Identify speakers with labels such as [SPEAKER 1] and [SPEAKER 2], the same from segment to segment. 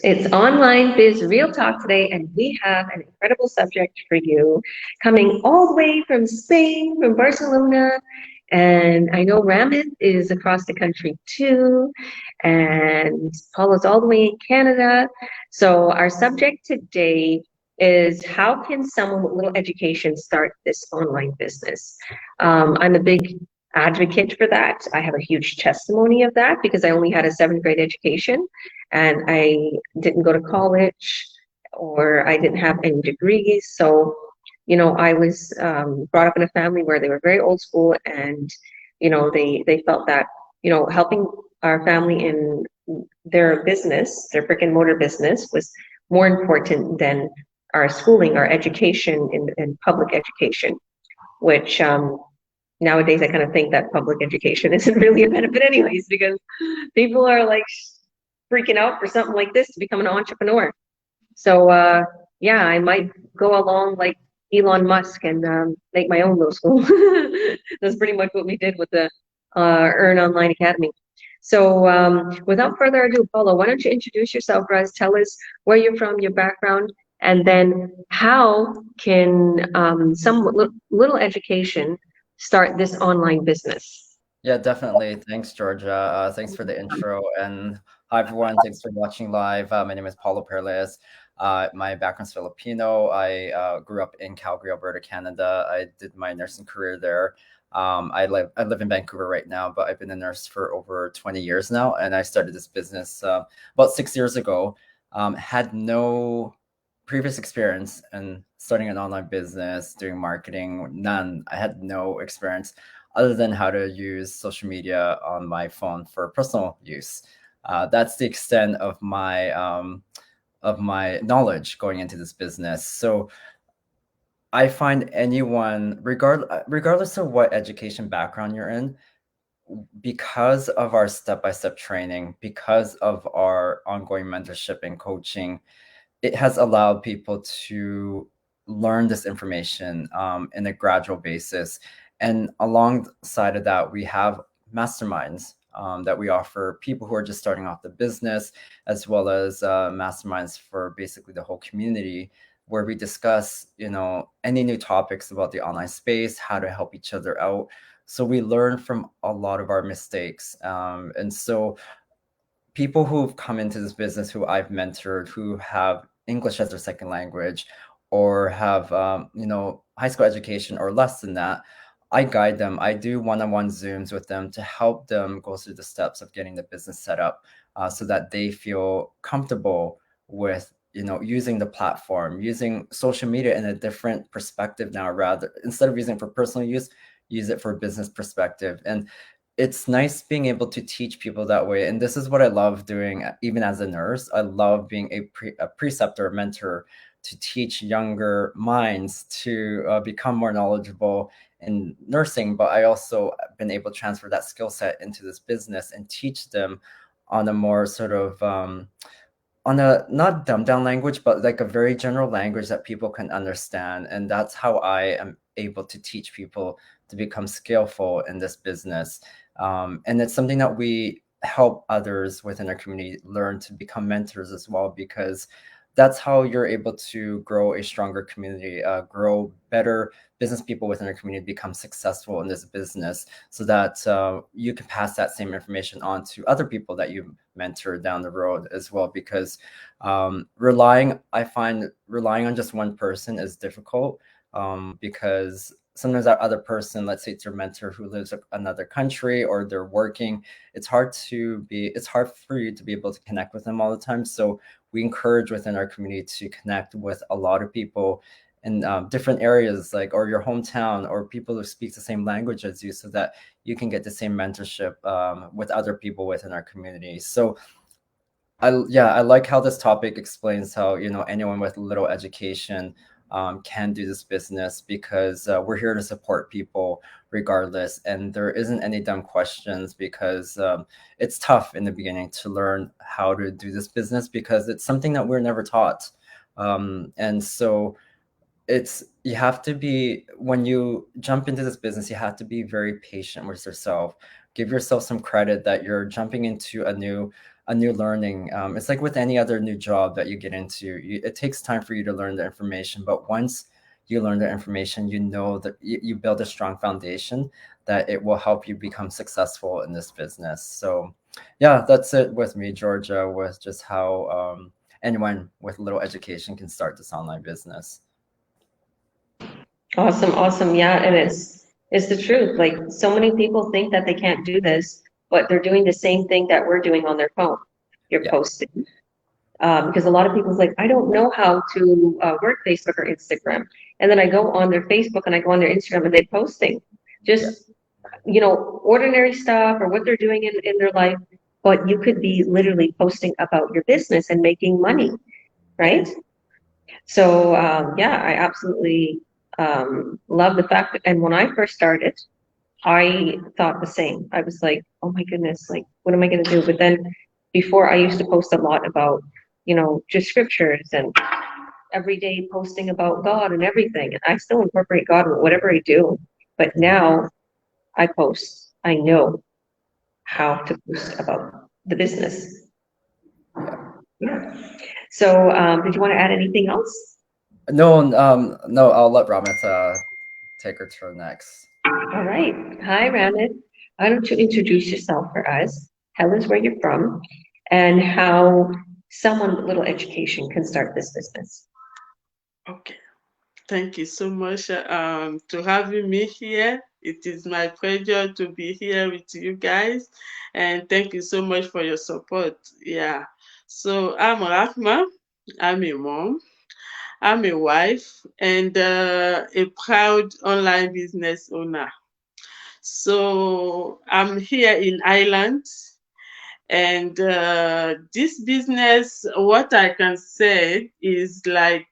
[SPEAKER 1] It's Online Biz Real Talk today, and we have an incredible subject for you coming all the way from Spain, from Barcelona. And I know Ramath is across the country too, and Paula's all the way in Canada. So, our subject today is how can someone with little education start this online business? I'm a big advocate for that. I have a huge testimony of that because I only had a seventh grade education and I didn't go to college or I didn't have any degrees. So, I was brought up in a family where they were very old school and, they felt that, helping our family in their business, their brick and mortar business was more important than our schooling, our education in public education, which nowadays I kind of think that public education isn't really a benefit anyways, because people are like freaking out for something like this to become an entrepreneur. So yeah, I might go along like Elon Musk and make my own little school. That's pretty much what we did with the Earn Online Academy. So without further ado, Paula, why don't you introduce yourself, Russ? Tell us where you're from, your background, and then how can some little education start this online business?
[SPEAKER 2] Yeah, definitely. Thanks, Georgia. Thanks for the intro. And hi, everyone. Thanks for watching live. My name is Paulo Paralejas. My background's Filipino. I grew up in Calgary, Alberta, Canada. I did my nursing career there. I live in Vancouver right now, but I've been a nurse for over 20 years now. And I started this business about 6 years ago. Had no previous experience in starting an online business, doing marketing, none. I had no experience other than how to use social media on my phone for personal use. That's the extent of my knowledge going into this business. So I find anyone, regardless of what education background you're in, because of our step-by-step training, because of our ongoing mentorship and coaching, it has allowed people to learn this information in a gradual basis. And alongside of that, we have masterminds that we offer people who are just starting off the business, as well as masterminds for basically the whole community, where we discuss, any new topics about the online space, how to help each other out. So we learn from a lot of our mistakes. And so people who've come into this business who I've mentored who have English as their second language or have high school education or less than that, I guide them. I do one-on-one Zooms with them to help them go through the steps of getting the business set up so that they feel comfortable with using the platform, using social media in a different perspective now, rather instead of using it for personal use, use it for business perspective. And it's nice being able to teach people that way. And this is what I love doing, even as a nurse. I love being a preceptor, mentor, to teach younger minds to become more knowledgeable in nursing. But I also been able to transfer that skill set into this business and teach them on a more sort of on a not dumbed down language, but like a very general language that people can understand. And that's how I am able to teach people to become skillful in this business. And it's something that we help others within our community learn to become mentors as well, because that's how you're able to grow a stronger community, grow better business people within our community, become successful in this business, so that you can pass that same information on to other people that you mentor down the road as well. Because I find relying on just one person is difficult, because sometimes that other person, let's say it's your mentor who lives in another country or they're working, it's hard for you to be able to connect with them all the time. So we encourage within our community to connect with a lot of people in different areas, like, or your hometown, or people who speak the same language as you, so that you can get the same mentorship with other people within our community. So I like how this topic explains how anyone with little education can do this business, because we're here to support people regardless, and there isn't any dumb questions, because it's tough in the beginning to learn how to do this business, because it's something that we're never taught. And so you have to be, when you jump into this business, you have to be very patient with yourself. Give yourself some credit that you're jumping into a new a new learning. It's like with any other new job that you get into, it takes time for you to learn the information. But once you learn the information, you know that you build a strong foundation that it will help you become successful in this business. So, yeah, that's it with me, Georgia, with just how anyone with a little education can start this online business.
[SPEAKER 1] Awesome, awesome. Yeah, and it's the truth. Like so many people think that they can't do this, but they're doing the same thing that we're doing on their phone. You're
[SPEAKER 2] Yeah,
[SPEAKER 1] posting. Because a lot of people's like, I don't know how to work Facebook or Instagram. And then I go on their Facebook and I go on their Instagram and they're posting
[SPEAKER 2] yeah,
[SPEAKER 1] just, ordinary stuff or what they're doing in their life. But you could be literally posting about your business and making money,
[SPEAKER 2] yeah,
[SPEAKER 1] right? So yeah, I absolutely love the fact that, and when I first started, I thought the same. I was like, oh my goodness, like what am I going to do? But then before I used to post a lot about, just scriptures and every day posting about God and everything. And I still incorporate God with whatever I do. But now I post. I know how to post about the business.
[SPEAKER 2] yeah.
[SPEAKER 1] Yeah. So did you want to add anything else?
[SPEAKER 2] No, no, I'll let Ramit take her turn next.
[SPEAKER 1] All right. Hi, Ramit. Why don't you introduce yourself for us? Tell us where you're from and how someone with little education can start this business.
[SPEAKER 3] Okay. Thank you so much to having me here. It is my pleasure to be here with you guys, and thank you so much for your support. Yeah. So I'm Rahma. I'm a mom. I'm a wife and a proud online business owner. So I'm here in Ireland, and this business, what I can say is like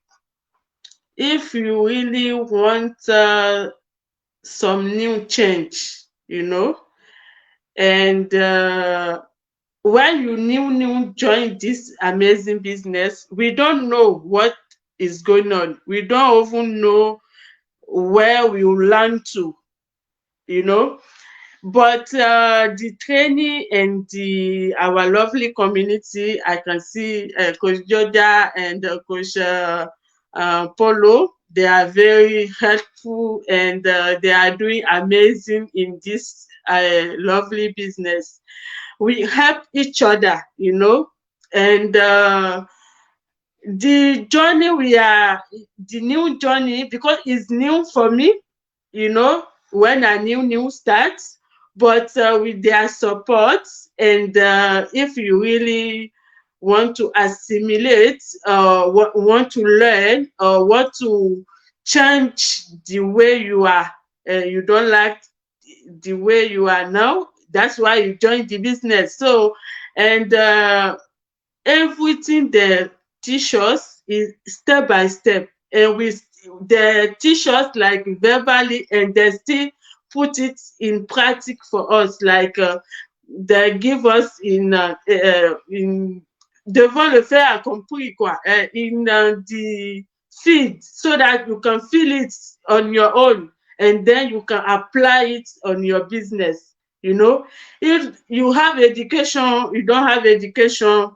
[SPEAKER 3] if you really want some new change, and when you new join this amazing business, we don't know what is going on. We don't even know where we will land to, you know. But the training and our lovely community, I can see Coach Joda and Coach Paulo, they are very helpful and they are doing amazing in this lovely business. We help each other, and the new journey, because it's new for me, when a new starts, but with their support, and if you really want to assimilate, want to learn, or want to change the way you are, you don't like the way you are now, that's why you join the business. So, and everything they teach us is step by step, and they teach us like verbally, and they still put it in practice for us, like they give us in devant le faire accompli quoi, in the feed, so that you can feel it on your own, and then you can apply it on your business. If you have education, you don't have education,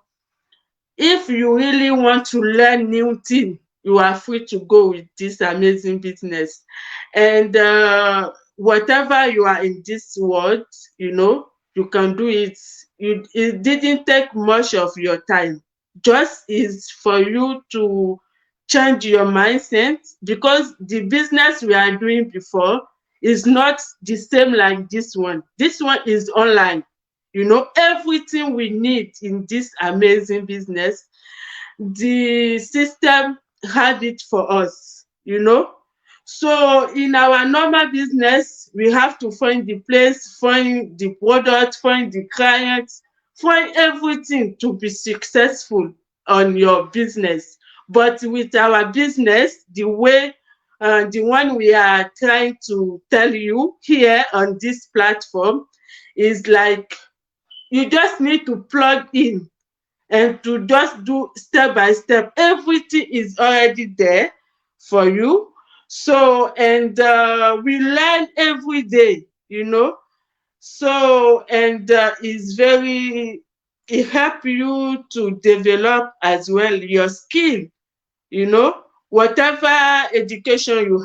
[SPEAKER 3] if you really want to learn new thing, you are free to go with this amazing business. And whatever you are in this world, you can do it. It didn't take much of your time. Just is for you to change your mindset, because the business we are doing before is not the same like this one. This one is online. Everything we need in this amazing business, the system had it for us. So in our normal business, we have to find the place, find the product, find the clients, find everything to be successful on your business. But with our business, the one we are trying to tell you here on this platform, is like you just need to plug in and to just do step by step. Everything is already there for you. So, and we learn every day. So, and it's very it help you to develop as well your skill. Whatever education you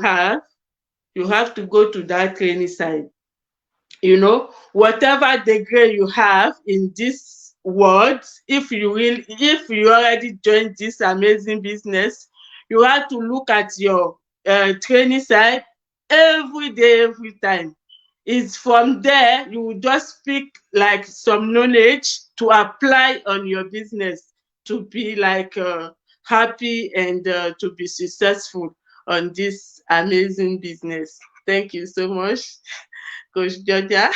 [SPEAKER 3] have to go to that training side. Whatever degree you have in this world, if you already joined this amazing business, you have to look at your training side every day, every time. It's from there you will just pick like some knowledge to apply on your business to be like happy and to be successful on this amazing business. Thank you so much, Coach Georgia.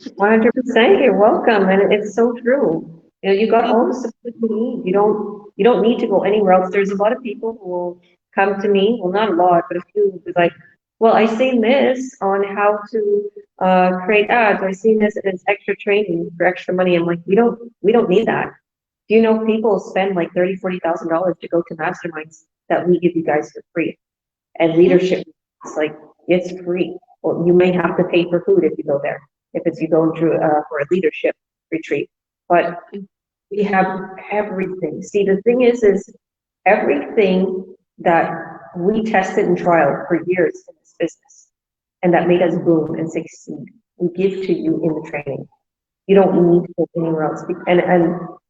[SPEAKER 1] 100%, you're welcome, and it's so true. You got all the support you need. You don't need to go anywhere else. There's a lot of people who will come to me, well, not a lot, but a few will be like, well, I seen this on how to create ads. I seen this as extra training for extra money. I'm like, we don't need that. Do you know people spend like $30,000, $40,000 to go to masterminds that we give you guys for free? And leadership, it's like, it's free. Well, you may have to pay for food if you go there, if it's you going through for a leadership retreat. But we have everything. See, the thing is everything that we tested and trialed for years in this business and that made us boom and succeed, we give to you in the training. You don't need to go anywhere else. And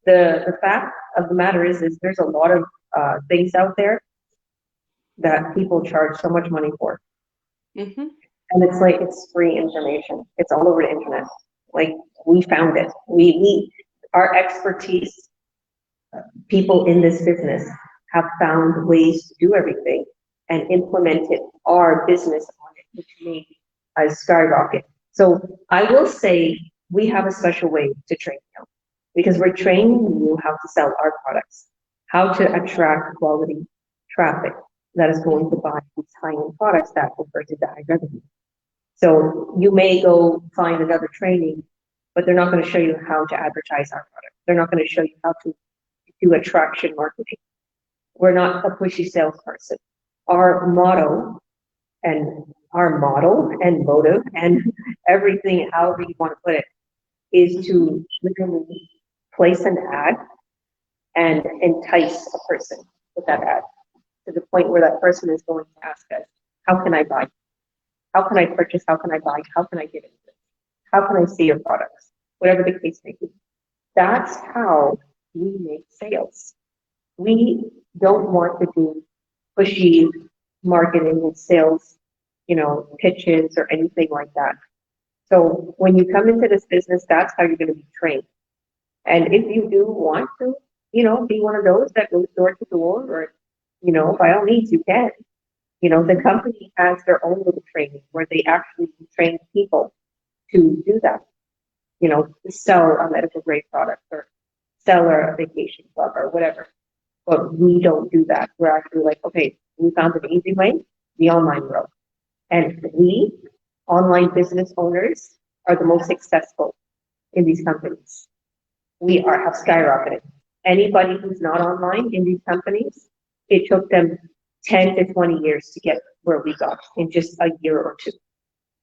[SPEAKER 1] the fact of the matter is there's a lot of things out there that people charge so much money for.
[SPEAKER 3] Mm-hmm.
[SPEAKER 1] And it's like, it's free information. It's all over the internet. Like, we found it. Our expertise, people in this business have found ways to do everything and implemented our business on it, which made us skyrocket. So I will say we have a special way to train you, because we're training you how to sell our products, how to attract quality traffic that is going to buy these high-end products that convert to high revenue. So you may go find another training, but they're not going to show you how to advertise our product. They're not going to show you how to do attraction marketing. We're not a pushy salesperson. Our motto and our model and motive and everything, however you want to put it, is to literally place an ad and entice a person with that ad to the point where that person is going to ask us, how can I buy? How can I purchase? How can I buy? How can I get into it? How can I see your products? Whatever the case may be. That's how we make sales. We don't want to do pushy marketing and sales, pitches or anything like that. So when you come into this business, that's how you're going to be trained. And if you do want to, be one of those that goes door to door, or, by all means, you can. The company has their own little training where they actually train people to do that, to sell a medical grade product or sell a vacation club or whatever. But we don't do that. We're actually like, okay, we found an easy way, the online road. And we, online business owners, are the most successful in these companies. We have skyrocketed. Anybody who's not online in these companies, it took them 10 to 20 years to get where we got in just a year or two.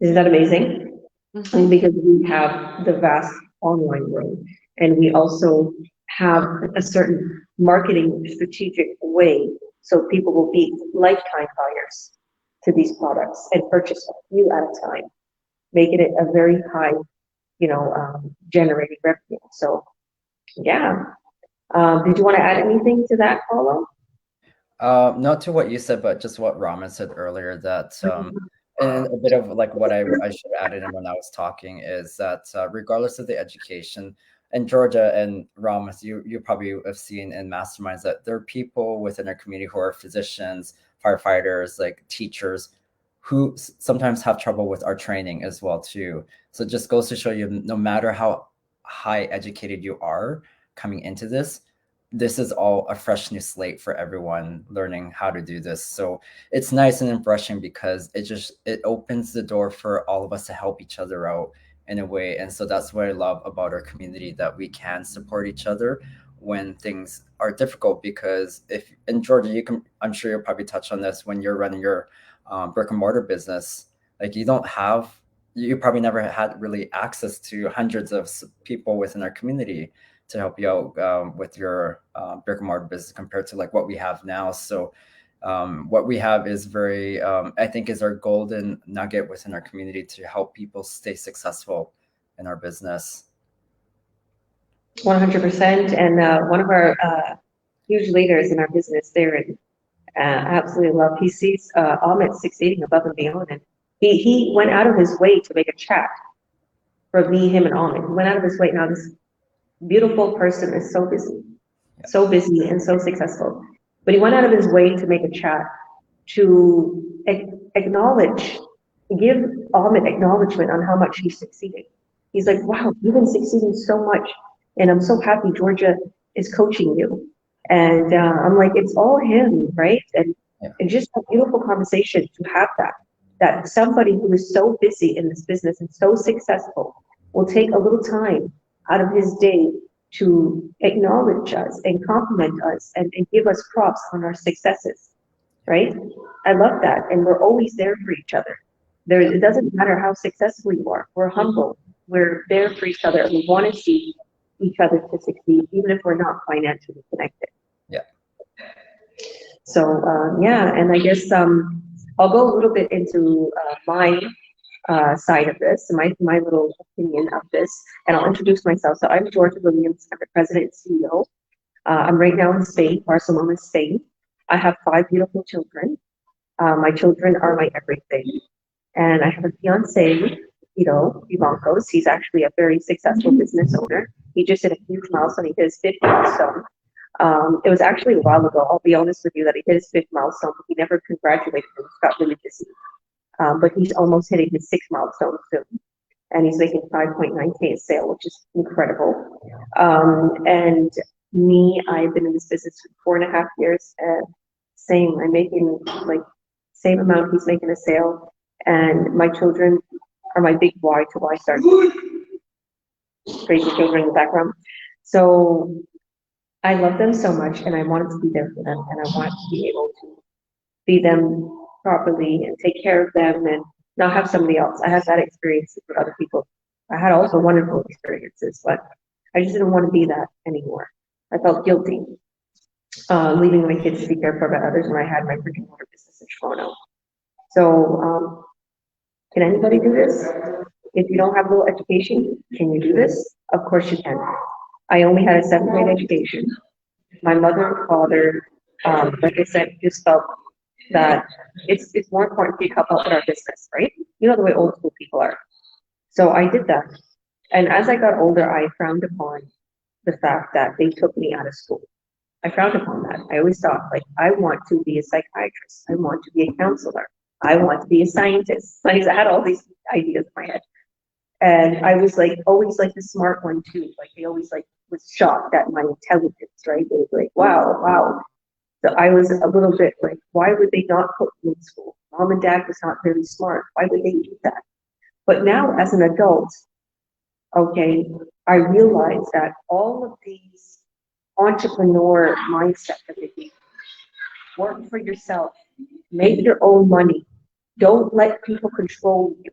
[SPEAKER 1] Isn't that amazing? Mm-hmm. Because we have the vast online road, and we also have a certain marketing strategic way, so people will be lifetime buyers to these products and purchase a few at a time, making it a very high, generating revenue. So, yeah. Did you want to add anything to that, Paulo?
[SPEAKER 2] Not to what you said, but just what Ramath said earlier, that and a bit of like what I should add in when I was talking is that regardless of the education, and Georgia and Ramath, you probably have seen in masterminds that there are people within our community who are physicians, firefighters, like teachers, who sometimes have trouble with our training as well too. So it just goes to show you, no matter how high educated you are coming into this is all a fresh new slate for everyone learning how to do this. So it's nice and refreshing because it opens the door for all of us to help each other out in a way. And so that's what I love about our community, that we can support each other when things are difficult. Because if in Georgia, I'm sure you'll probably touch on this, when you're running your brick and mortar business, like you don't have you probably never had really access to hundreds of people within our community to help you out with your brick and mortar business compared to like what we have now. So what we have is very, I think, is our golden nugget within our community to help people stay successful in our business.
[SPEAKER 1] 100%. And one of our huge leaders in our business there, and absolutely love, he sees Amit succeeding above and beyond. And he went out of his way to make a chat for me, him, and Amit. He went out of his way. Now, this beautiful person is so busy and so successful. But he went out of his way to make a chat to acknowledge, give Amit acknowledgement on how much he's succeeding. He's like, wow, you've been succeeding so much. And I'm so happy Georgia is coaching you. And I'm like, it's all him, right? And just a beautiful conversation to have that somebody who is so busy in this business and so successful will take a little time out of his day to acknowledge us and compliment us and give us props on our successes, right? I love that. And we're always there for each other. It doesn't matter how successful you are. We're humble. We're there for each other. We want to see each other to succeed, even if we're not financially connected.
[SPEAKER 2] Yeah.
[SPEAKER 1] So, yeah, and I guess I'll go a little bit into my side of this, my little opinion of this, and I'll introduce myself. So I'm Georgia Williams. I'm the president and CEO. I'm right now in Spain, Barcelona, Spain. I have 5 beautiful children. My children are my everything. And I have a fiance, Ivankos. He's actually a very successful business owner. He just hit a huge milestone. He hit his 5th milestone. It was actually a while ago, I'll be honest with you, that he hit his 5th milestone, but he never congratulated him. He got really busy. But he's almost hitting his 6th milestone soon. And he's making 5.9K a sale, which is incredible. And me, I've been in this business for 4.5 years. Same, I'm making like same amount he's making a sale. And my children are my big why to why start. Crazy children in the background. So I love them so much, and I wanted to be there for them, and I want to be able to feed them properly and take care of them and not have somebody else. I had that experience with other people. I had also wonderful experiences, but I just didn't want to be that anymore. I felt guilty leaving my kids to be cared for by others when I had my brick and mortar business in Toronto. So can anybody do this? If you don't have a little education, can you do this? Of course you can. I only had a 7th grade education. My mother and father, like I said, just felt that it's more important to help out with our business, right? You know the way old school people are. So I did that. And as I got older, I frowned upon the fact that they took me out of school. I frowned upon that. I always thought, like, I want to be a psychiatrist. I want to be a counselor. I want to be a scientist. Like, I had all these ideas in my head. And I was like, always like the smart one too. Like they always like was shocked at my intelligence, right? They was like, wow. So I was a little bit like, why would they not put me in school? Mom and dad was not very smart. Why would they do that? But now as an adult, okay, I realize that all of these entrepreneur mindset that they give, work for yourself, make your own money. Don't let people control you.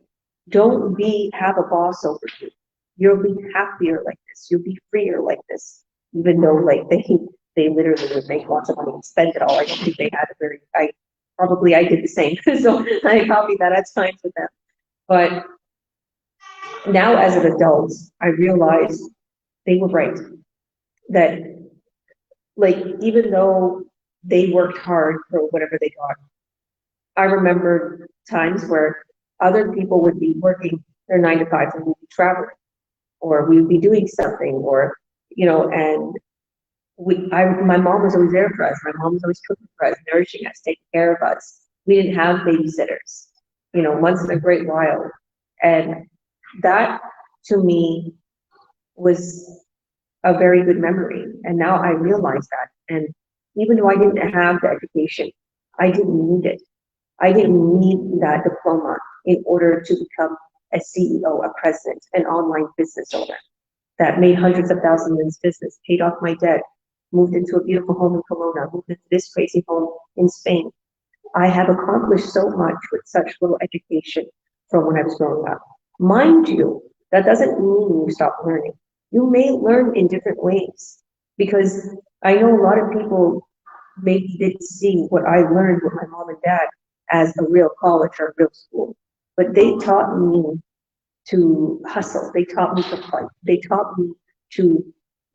[SPEAKER 1] Don't have a boss over you. You'll be happier like this. You'll be freer like this. Even though like they literally would make lots of money and spend it all. I don't think they had I did the same. So I copied that at times with them. But now as an adult, I realized they were right. That like even though they worked hard for whatever they got, I remember times where other people would be working their 9 to 5 and we'd be traveling, or we would be doing something, or and my mom was always there for us. My mom was always cooking for us, nourishing us, taking care of us. We didn't have babysitters, once in a great while, and that to me was a very good memory. And now I realize that, and even though I didn't have the education, I didn't need it. I didn't need that diploma in order to become a CEO, a president, an online business owner that made hundreds of thousands in this business, paid off my debt, moved into a beautiful home in Kelowna, moved into this crazy home in Spain. I have accomplished so much with such little education from when I was growing up. Mind you, that doesn't mean you stop learning. You may learn in different ways, because I know a lot of people maybe didn't see what I learned with my mom and dad as a real college or a real school, but they taught me to hustle. They taught me to fight. They taught me to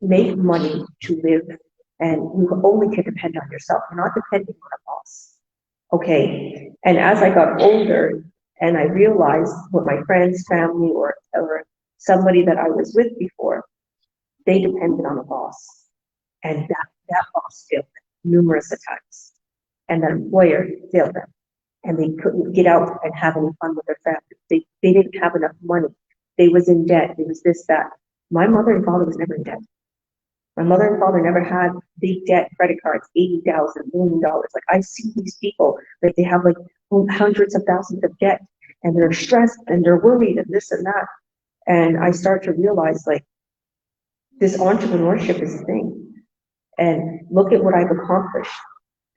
[SPEAKER 1] make money to live, and you only can depend on yourself. You're not depending on a boss. Okay. And as I got older and I realized what my friends, family, or somebody that I was with before, they depended on a boss. And that boss failed them numerous times. And that employer failed them. And they couldn't get out and have any fun with their family. They didn't have enough money. They was in debt. It was this, that. My mother and father was never in debt. My mother and father never had big debt, credit cards, $80,000, $1 million. Like, I see these people, like, they have like hundreds of thousands of debt, and they're stressed and they're worried and this and that. And I start to realize, like, this entrepreneurship is a thing. And look at what I've accomplished.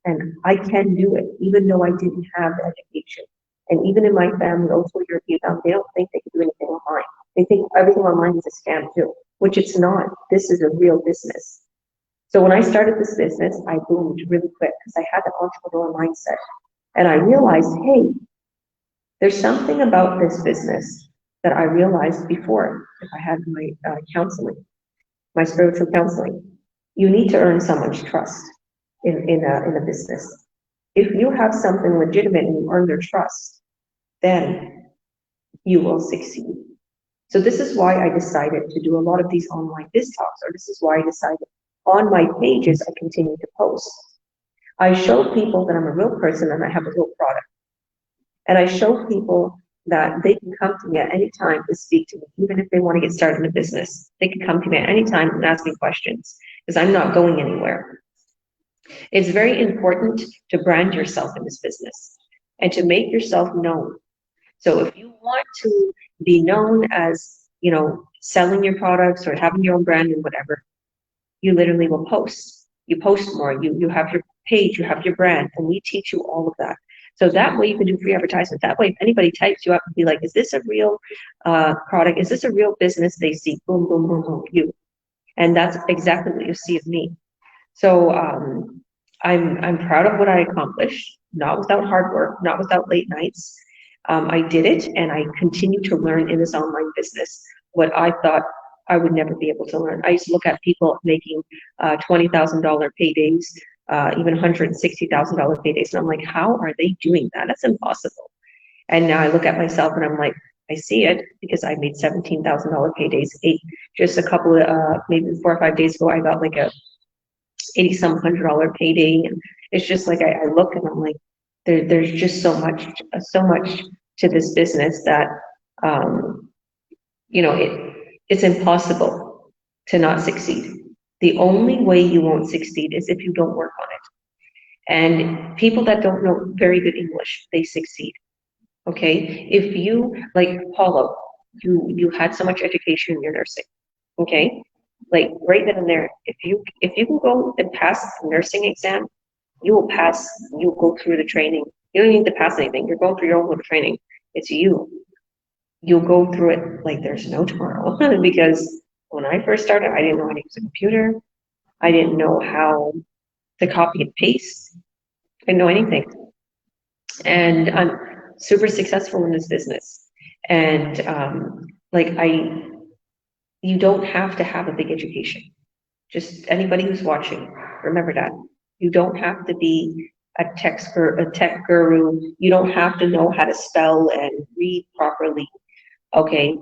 [SPEAKER 1] And I can do it, even though I didn't have the education. And even in my family, also European family, they don't think they can do anything online. They think everything online is a scam too, which it's not. This is a real business. So when I started this business, I boomed really quick because I had the entrepreneurial mindset. And I realized, hey, there's something about this business that I realized before, if I had my counseling, my spiritual counseling. You need to earn someone's trust in a business. If you have something legitimate and you earn their trust, then you will succeed. So this is why I decided to do a lot of these online biz talks, or this is why I decided on my pages I continue to post. I show people that I'm a real person and I have a real product. And I show people that they can come to me at any time to speak to me, even if they want to get started in a business. They can come to me at any time and ask me questions, because I'm not going anywhere. It's very important to brand yourself in this business and to make yourself known. So if you want to be known as, selling your products or having your own brand and whatever, you literally will post. You post more, you have your page, you have your brand, and we teach you all of that. So that way you can do free advertisement. That way, if anybody types you up and be like, is this a real product? Is this a real business? They see, boom, boom, boom, boom, you. And that's exactly what you see of me. So I'm proud of what I accomplished, not without hard work, not without late nights. I did it, and I continue to learn in this online business what I thought I would never be able to learn. I used to look at people making $20,000 paydays, even $160,000 paydays, and I'm like, how are they doing that? That's impossible. And now I look at myself and I'm like, I see it, because I made $17,000 paydays. Just a couple of maybe 4 or 5 days ago, I got like a $80-some $100 payday, and it's just like I look and I'm like, there's just so much to this business that it's impossible to not succeed. The only way you won't succeed is if you don't work on it. And people that don't know very good English, they succeed. Okay, if you, like Paulo, you had so much education in your nursing. Okay, like right then and there, if you can go and pass the nursing exam, you will pass. You'll go through the training. You don't need to pass anything. You're going through your own little training. It's you. You'll go through it like there's no tomorrow. Because when I first started, I didn't know how to use a computer. I didn't know how to copy and paste. I didn't know anything. And I'm super successful in this business. And you don't have to have a big education. Just anybody who's watching, remember that. You don't have to be a tech guru. You don't have to know how to spell and read properly. Okay,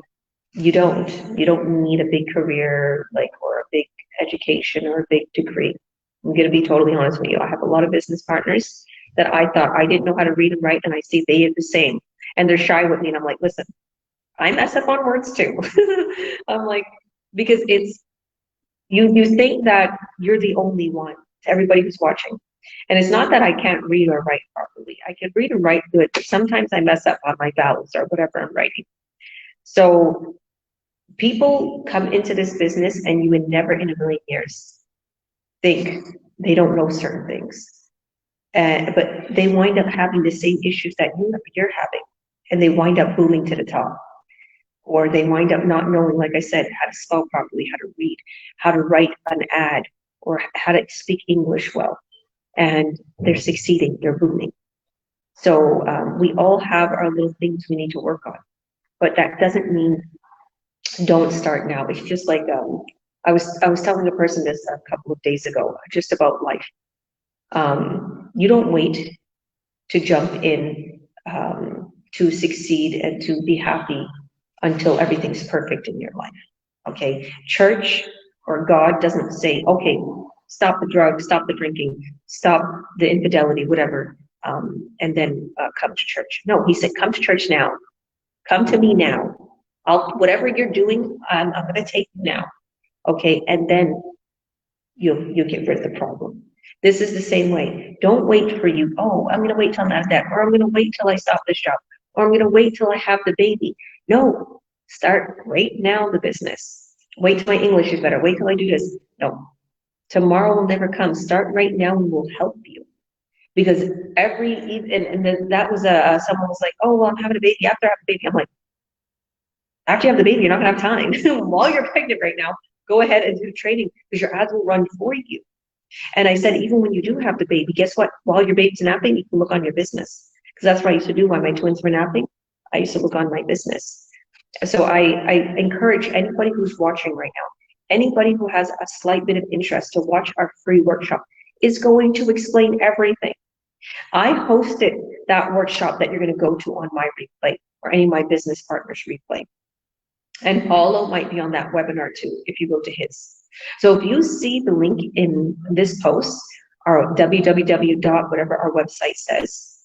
[SPEAKER 1] you don't need a big career, or a big education or a big degree. I'm gonna be totally honest with you. I have a lot of business partners that I thought I didn't know how to read and write, and I see they did the same, and they're shy with me, and I'm like, listen, I mess up on words too. I'm like, because it's you think that you're the only one to everybody who's watching. And it's not that I can't read or write properly. I can read and write good, but sometimes I mess up on my vowels or whatever I'm writing. So people come into this business and you would never in a million years think they don't know certain things. But they wind up having the same issues that you're having, and they wind up booming to the top. or they wind up not knowing, like I said, how to spell properly, how to read, how to write an ad, or how to speak English well. And they're succeeding, they're booming. So we all have our little things we need to work on, but that doesn't mean don't start now. It's just like I was telling a person this a couple of days ago, just about life. You don't wait to jump in to succeed and to be happy until everything's perfect in your life. Okay, church or God doesn't say, okay, stop the drugs, stop the drinking, stop the infidelity, whatever, and then come to church. No, he said, come to church now. Come to me now. Whatever you're doing, I'm going to take you now. Okay, and then you'll get rid of the problem. This is the same way. Don't wait for you. Oh, I'm going to wait till I'm out of that, or I'm going to wait till I stop this job, or I'm going to wait till I have the baby. No, start right now the business. Wait till my English is better. Wait till I do this. No, tomorrow will never come. Start right now and we'll help you. Because that was someone was like, oh, well, I'm having a baby. After I have a baby, I'm like, after you have the baby, you're not going to have time. While you're pregnant right now, go ahead and do training because your ads will run for you. And I said, even when you do have the baby, guess what? While your baby's napping, you can look on your business. Because that's what I used to do when my twins were napping. I used to look on my business. So I encourage anybody who's watching right now, anybody who has a slight bit of interest to watch our free workshop. Is going to explain everything. I hosted that workshop that you're going to go to on my replay or any of my business partners replay. And Paulo might be on that webinar too if you go to his. So if you see the link in this post, our www. whatever our website says,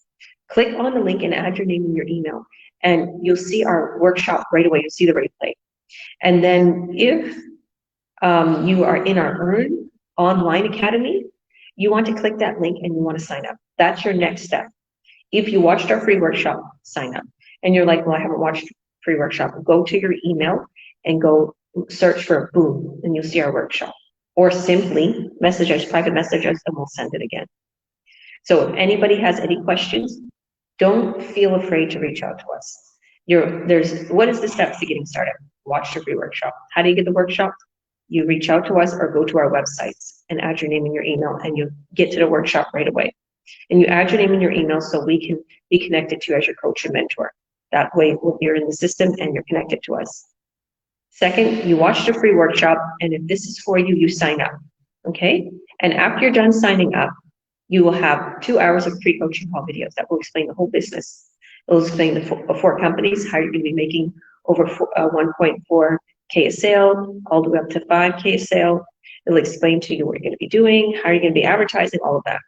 [SPEAKER 1] click on the link and add your name and your email, and you'll see our workshop right away. You'll see the replay. And then if you are in our Earn Online Academy, you want to click that link and you want to sign up. That's your next step. If you watched our free workshop, sign up. And you're like, well, I haven't watched free workshop. Go to your email and go search for boom, and you'll see our workshop. Or simply message us, private message us, and we'll send it again. So if anybody has any questions, don't feel afraid to reach out to us. What is the steps to getting started? Watch the free workshop. How do you get the workshop? You reach out to us or go to our websites and add your name and your email, and you get to the workshop right away. And you add your name and your email so we can be connected to you as your coach and mentor. That way you're in the system and you're connected to us. Second, you watch the free workshop, and if this is for you, you sign up, okay? And after you're done signing up, you will have 2 hours of pre-coaching call videos that will explain the whole business. It will explain the four companies, how you're going to be making over 1.4K a sale, all the way up to 5K a sale. It'll explain to you what you're going to be doing, how you're going to be advertising, all of that.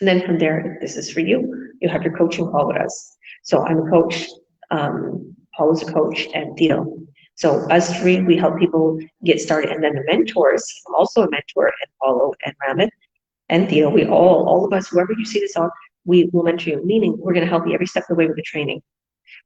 [SPEAKER 1] And then from there, if this is for you, you'll have your coaching call with us. So I'm a coach, Paul is a coach, and Theo. So us three, we help people get started. And then the mentors, I'm also a mentor, and Paulo and Ramath and Theo, we all of us, whoever you see this on, we will mentor you, meaning we're going to help you every step of the way with the training.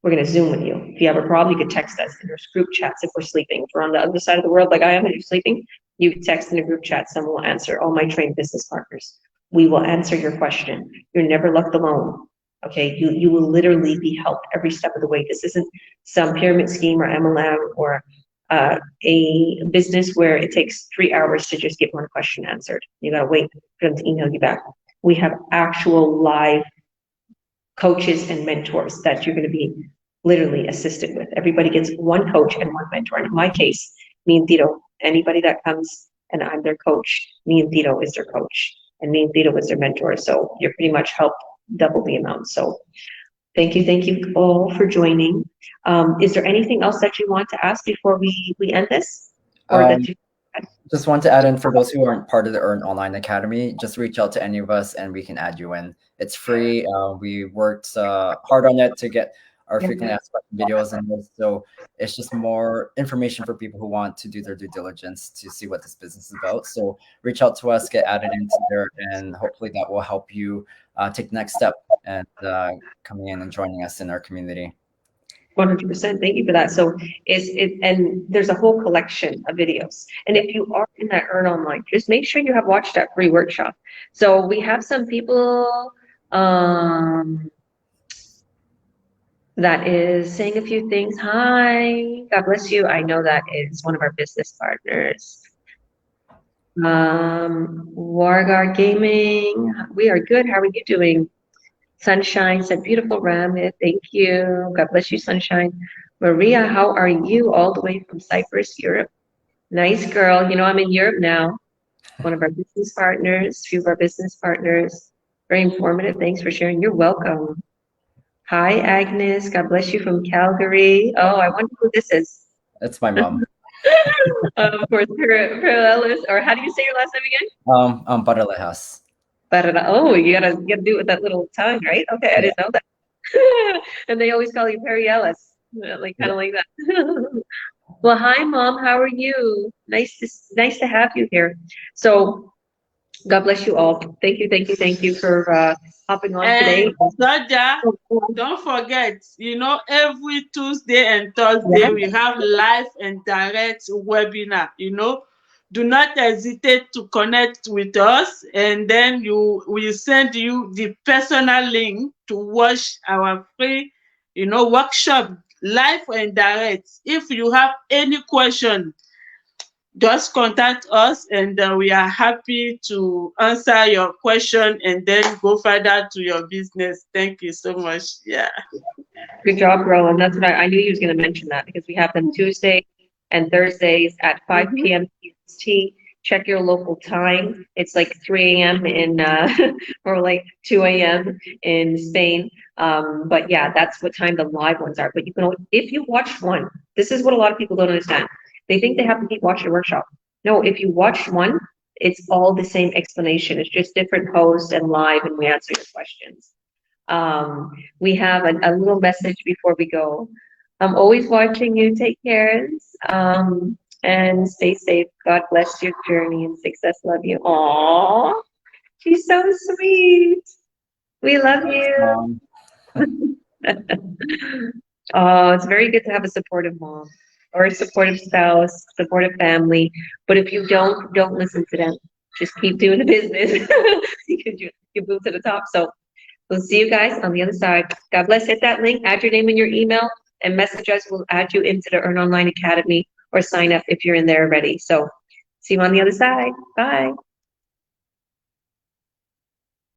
[SPEAKER 1] We're going to Zoom with you. If you have a problem, you can text us. And there's group chats if we're sleeping. If we're on the other side of the world like I am and you're sleeping, you can text in a group chat. Someone will answer. All my trained business partners. We will answer your question. You're never left alone. Okay, you will literally be helped every step of the way. This isn't some pyramid scheme or MLM or a business where it takes 3 hours to just get one question answered. You gotta wait for them to email you back. We have actual live coaches and mentors that you're gonna be literally assisted with. Everybody gets one coach and one mentor. And in my case, me and Tito, anybody that comes and I'm their coach, me and Tito is their coach. And me and Tito is their mentor. So you're pretty much helped double the amount. So thank you all for joining. Is there anything else that you want to ask before we end this? Or that you
[SPEAKER 2] just want to add in, for those who aren't part of the Earn Online Academy, just reach out to any of us and we can add you in. It's free. We worked hard on it to get our frequently asked questions videos, and so it's just more information for people who want to do their due diligence to see what this business is about. So reach out to us, get added into there, and hopefully that will help you take the next step and coming in and joining us in our community.
[SPEAKER 1] 100%. Thank you for that. So and there's a whole collection of videos. And if you are in that Earn Online, just make sure you have watched that free workshop. So we have some people that is saying a few things. Hi, God bless you. I know that is one of our business partners. Wargar Gaming, we are good. How are you doing? Sunshine said, beautiful Ramath. Thank you. God bless you, Sunshine. Maria, how are you? All the way from Cyprus, Europe. Nice girl. You know, I'm in Europe now. One of our business partners, few of our business partners. Very informative. Thanks for sharing. You're welcome. Hi, Agnes. God bless you from Calgary. Oh, I wonder who this is.
[SPEAKER 2] It's my mom.
[SPEAKER 1] Of course, Paralejas, or how do you say your last name again?
[SPEAKER 2] Paralejas.
[SPEAKER 1] Oh, you gotta do it with that little tongue, right? Okay, I didn't know that. And they always call you Parielas, like kind of like that. Well, hi, Mom. How are you? Nice to have you here. So, God bless you all. Thank you for hopping on today.
[SPEAKER 3] And Georgia, don't forget, every Tuesday and Thursday
[SPEAKER 1] Yeah.
[SPEAKER 3] we have live and direct webinar. Do not hesitate to connect with us, and then we send you the personal link to watch our free, workshop live and direct. If you have any question, just contact us, and we are happy to answer your question and then go further to your business. Thank you so much. Yeah.
[SPEAKER 1] Good job, girl. And that's what I knew you was going to mention that because we have them Tuesday and Thursdays at 5 p.m. PST. Check your local time. It's like 3 a.m. in or like 2 a.m. in Spain. But yeah, that's what time the live ones are. But you can, if you watch one, this is what a lot of people don't understand. They think they have to keep watching the workshop. No, if you watch one, it's all the same explanation. It's just different posts and live, and we answer your questions. We have a little message before we go. I'm always watching you. Take care. And stay safe. God bless your journey and success. Love you. Aww. She's so sweet. We love you. Oh, it's very good to have a supportive mom or a supportive spouse, supportive family. But if you don't listen to them. Just keep doing the business because you move to the top. So we'll see you guys on the other side. God bless. Hit that link, add your name and your email, and message us. We'll add you into the Earn Online Academy or sign up if you're in there already. So see you on the other side. Bye.